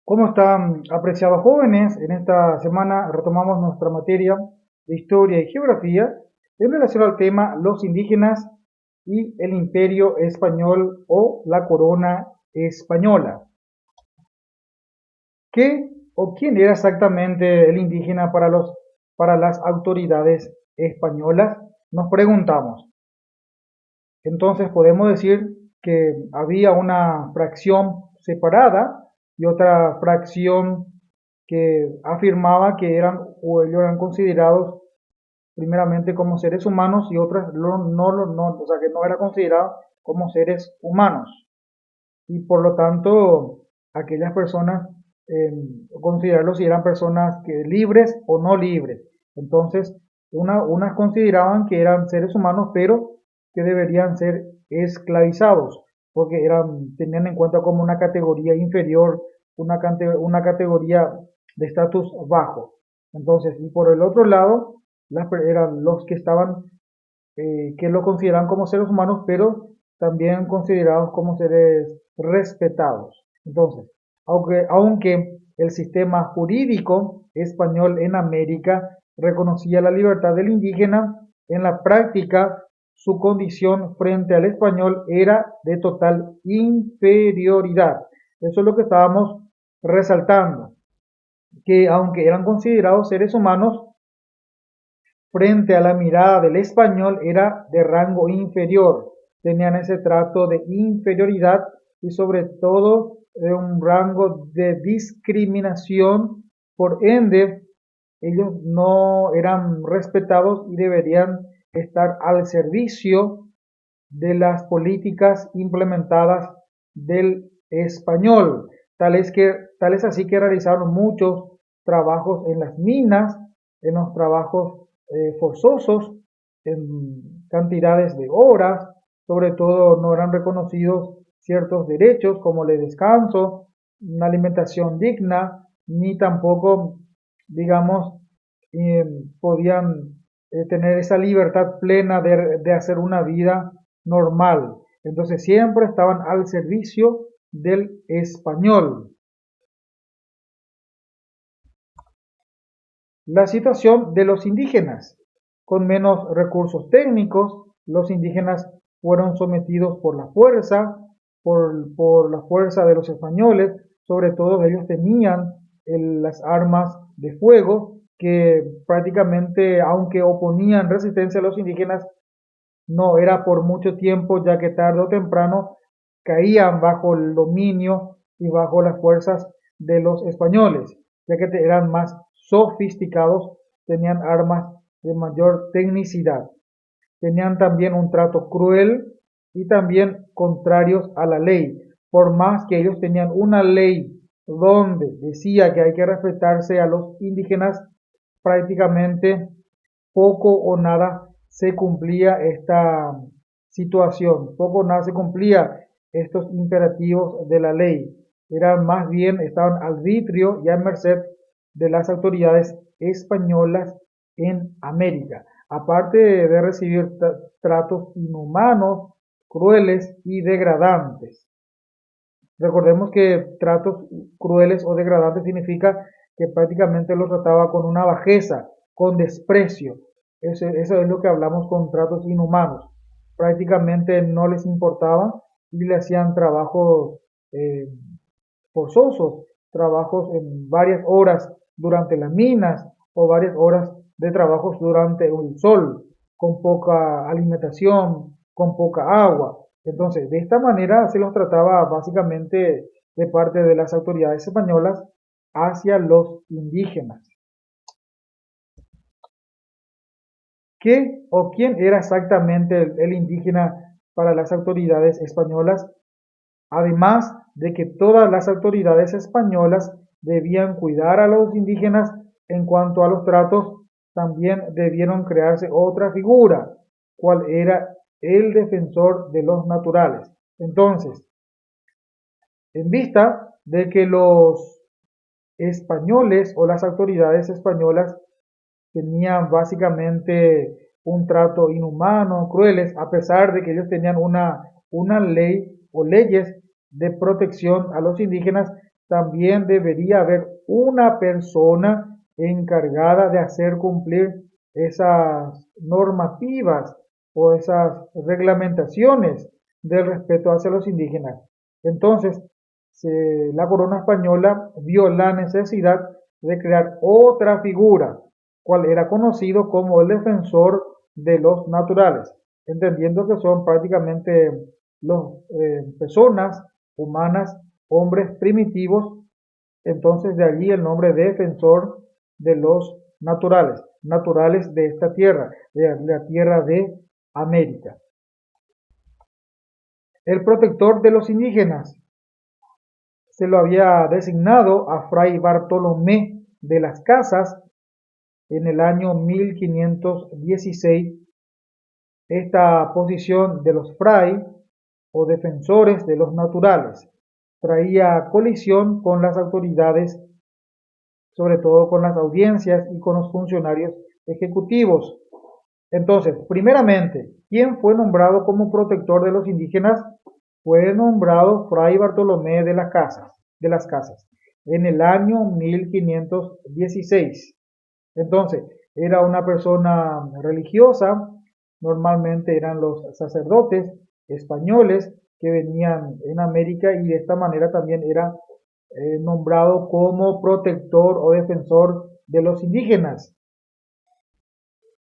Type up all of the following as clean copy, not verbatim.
¿Cómo están, apreciados jóvenes? En esta semana retomamos nuestra materia de historia y geografía en relación al tema los indígenas y el imperio español o la corona española. ¿Qué o quién era exactamente el indígena para las autoridades españolas? Nos preguntamos. Entonces podemos decir que había una fracción separada y otra fracción que afirmaba que eran o ellos eran considerados primeramente como seres humanos y otras o sea, que no eran considerados como seres humanos. Y por lo tanto, aquellas personas, considerarlos si eran personas que libres o no libres. Entonces, unas consideraban que eran seres humanos, pero que deberían ser esclavizados, porque tenían en cuenta como una categoría inferior, una categoría de estatus bajo. Entonces, y por el otro lado, eran los que estaban, que lo consideran como seres humanos, pero también considerados como seres respetados. Entonces, aunque el sistema jurídico español en América reconocía la libertad del indígena, en la práctica su condición frente al español era de total inferioridad. Eso es lo que estábamos resaltando, que aunque eran considerados seres humanos, frente a la mirada del español era de rango inferior, tenían ese trato de inferioridad y sobre todo de un rango de discriminación, por ende ellos no eran respetados y deberían estar al servicio de las políticas implementadas del español. Tal es así que realizaron muchos trabajos en las minas, en los trabajos forzosos, en cantidades de horas, sobre todo no eran reconocidos ciertos derechos como el descanso, una alimentación digna, ni tampoco, digamos, podían tener esa libertad plena de hacer una vida normal. Entonces siempre estaban al servicio del español. La situación de los indígenas. Con menos recursos técnicos, los indígenas fueron sometidos por la fuerza, por la fuerza de los españoles, sobre todo ellos tenían las armas de fuego que prácticamente, aunque oponían resistencia a los indígenas, no era por mucho tiempo, ya que tarde o temprano caían bajo el dominio y bajo las fuerzas de los españoles, ya que eran más sofisticados, tenían armas de mayor tecnicidad, tenían también un trato cruel y también contrarios a la ley. Por más que ellos tenían una ley donde decía que hay que respetarse a los indígenas, prácticamente poco o nada se cumplía esta situación, poco o nada se cumplía estos imperativos de la ley. Eran más bien, estaban al arbitrio y a merced de las autoridades españolas en América. Aparte de recibir tratos inhumanos, crueles y degradantes. Recordemos que tratos crueles o degradantes significa que prácticamente los trataba con una bajeza, con desprecio. Eso es lo que hablamos con tratos inhumanos. Prácticamente no les importaba y le hacían trabajos eh, forzosos, trabajos en varias horas durante las minas o varias horas de trabajos durante el sol, con poca alimentación, con poca agua. Entonces, de esta manera se los trataba básicamente de parte de las autoridades españolas hacia los indígenas. ¿Qué o quién era exactamente el indígena para las autoridades españolas? Además de que todas las autoridades españolas debían cuidar a los indígenas en cuanto a los tratos, también debieron crearse otra figura, cual era el defensor de los naturales. Entonces, en vista de que los españoles o las autoridades españolas tenían básicamente un trato inhumano, crueles, a pesar de que ellos tenían una ley o leyes de protección a los indígenas, también debería haber una persona encargada de hacer cumplir esas normativas o esas reglamentaciones del respeto hacia los indígenas. Entonces, la corona española vio la necesidad de crear otra figura, cual era conocido como el defensor de los naturales, entendiendo que son prácticamente los personas humanas, hombres primitivos, entonces de allí el nombre de defensor de los naturales, naturales de esta tierra, de la tierra de América. El protector de los indígenas se lo había designado a Fray Bartolomé de las Casas en el año 1516. Esta posición de los fray o defensores de los naturales traía colisión con las autoridades, sobre todo con las audiencias y con los funcionarios ejecutivos. Entonces, primeramente, ¿quién fue nombrado como protector de los indígenas? Fue nombrado Fray Bartolomé de las Casas, en el año 1516. Entonces, era una persona religiosa, normalmente eran los sacerdotes españoles que venían en América y de esta manera también era nombrado como protector o defensor de los indígenas.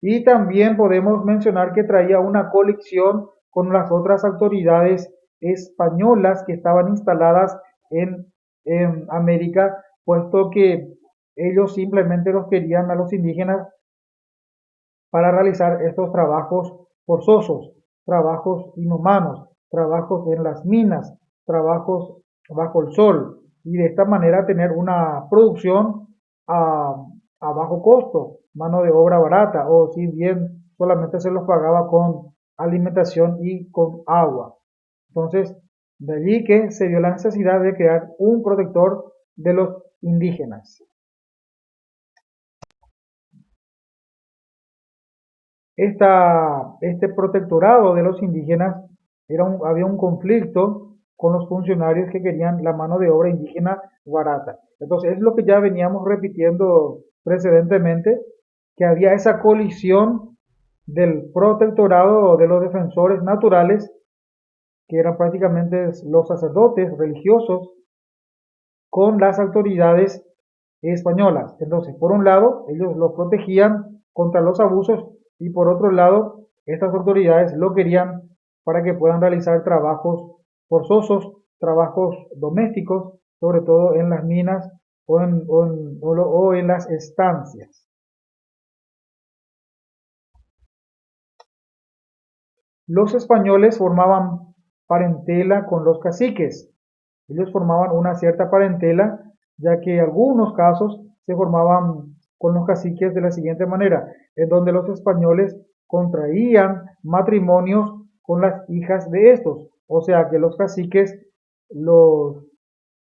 Y también podemos mencionar que traía una colección con las otras autoridades españolas que estaban instaladas en América, puesto que ellos simplemente los querían a los indígenas para realizar estos trabajos forzosos, trabajos inhumanos, trabajos en las minas, trabajos bajo el sol, y de esta manera tener una producción a, a bajo costo, mano de obra barata, o si bien solamente se los pagaba con alimentación y con agua. Entonces, de allí que se dio la necesidad de crear un protector de los indígenas. Este protectorado de los indígenas había un conflicto con los funcionarios que querían la mano de obra indígena barata. Entonces es lo que ya veníamos repitiendo precedentemente, que había esa colisión del protectorado de los defensores naturales, que eran prácticamente los sacerdotes religiosos, con las autoridades españolas. Entonces, por un lado, ellos los protegían contra los abusos y por otro lado, estas autoridades lo querían para que puedan realizar trabajos forzosos, trabajos domésticos, sobre todo en las minas o en las estancias. Los españoles formaban parentela con los caciques. Ellos formaban una cierta parentela, ya que en algunos casos se formaban con los caciques de la siguiente manera, en donde los españoles contraían matrimonios con las hijas de estos, o sea que los caciques, los,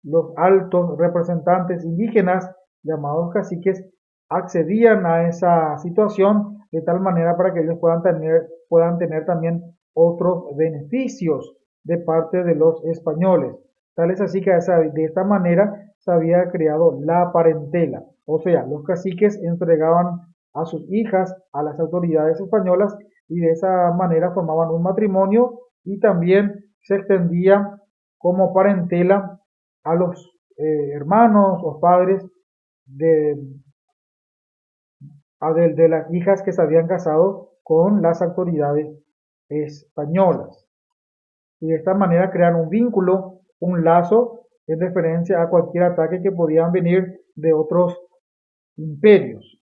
los altos representantes indígenas, llamados caciques, accedían a esa situación de tal manera para que ellos puedan tener también otros beneficios de parte de los españoles. Tal es así que de esta manera se había creado la parentela, o sea, los caciques entregaban a sus hijas a las autoridades españolas y de esa manera formaban un matrimonio y también se extendía como parentela a los hermanos o padres de, de las hijas que se habían casado con las autoridades españolas. Y de esta manera crear un vínculo, un lazo en referencia a cualquier ataque que podían venir de otros imperios.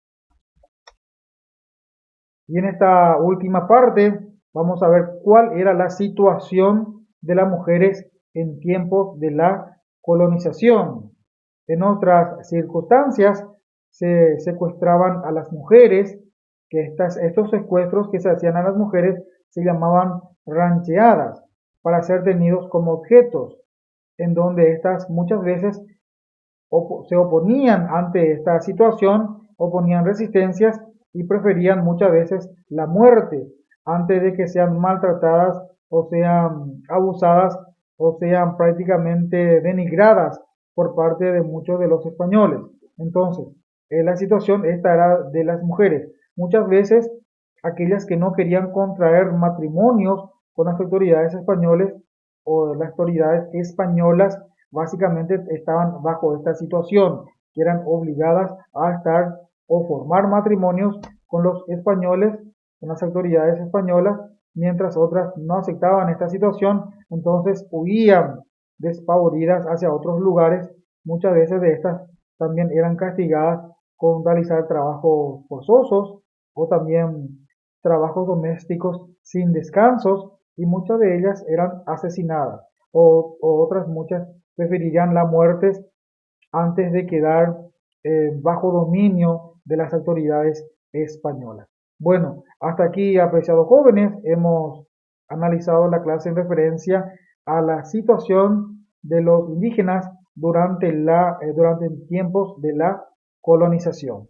Y en esta última parte vamos a ver cuál era la situación de las mujeres en tiempos de la colonización. En otras circunstancias se secuestraban a las mujeres, que estos secuestros que se hacían a las mujeres se llamaban rancheadas, para ser tenidos como objetos, en donde estas muchas veces se oponían ante esta situación, oponían resistencias y preferían muchas veces la muerte antes de que sean maltratadas o sean abusadas o sean prácticamente denigradas por parte de muchos de los españoles. Entonces, la situación esta era de las mujeres. Muchas veces aquellas que no querían contraer matrimonios con las autoridades españoles o las autoridades españolas básicamente estaban bajo esta situación, que eran obligadas a estar o formar matrimonios con los españoles, con las autoridades españolas, mientras otras no aceptaban esta situación, entonces huían despavoridas hacia otros lugares. Muchas veces de estas también eran castigadas con realizar trabajos forzosos o también trabajos domésticos sin descansos, y muchas de ellas eran asesinadas o otras muchas preferirían la muerte antes de quedar bajo dominio de las autoridades españolas. Bueno, hasta aquí, apreciados jóvenes, hemos analizado la clase en referencia a la situación de los indígenas durante tiempos de la colonización.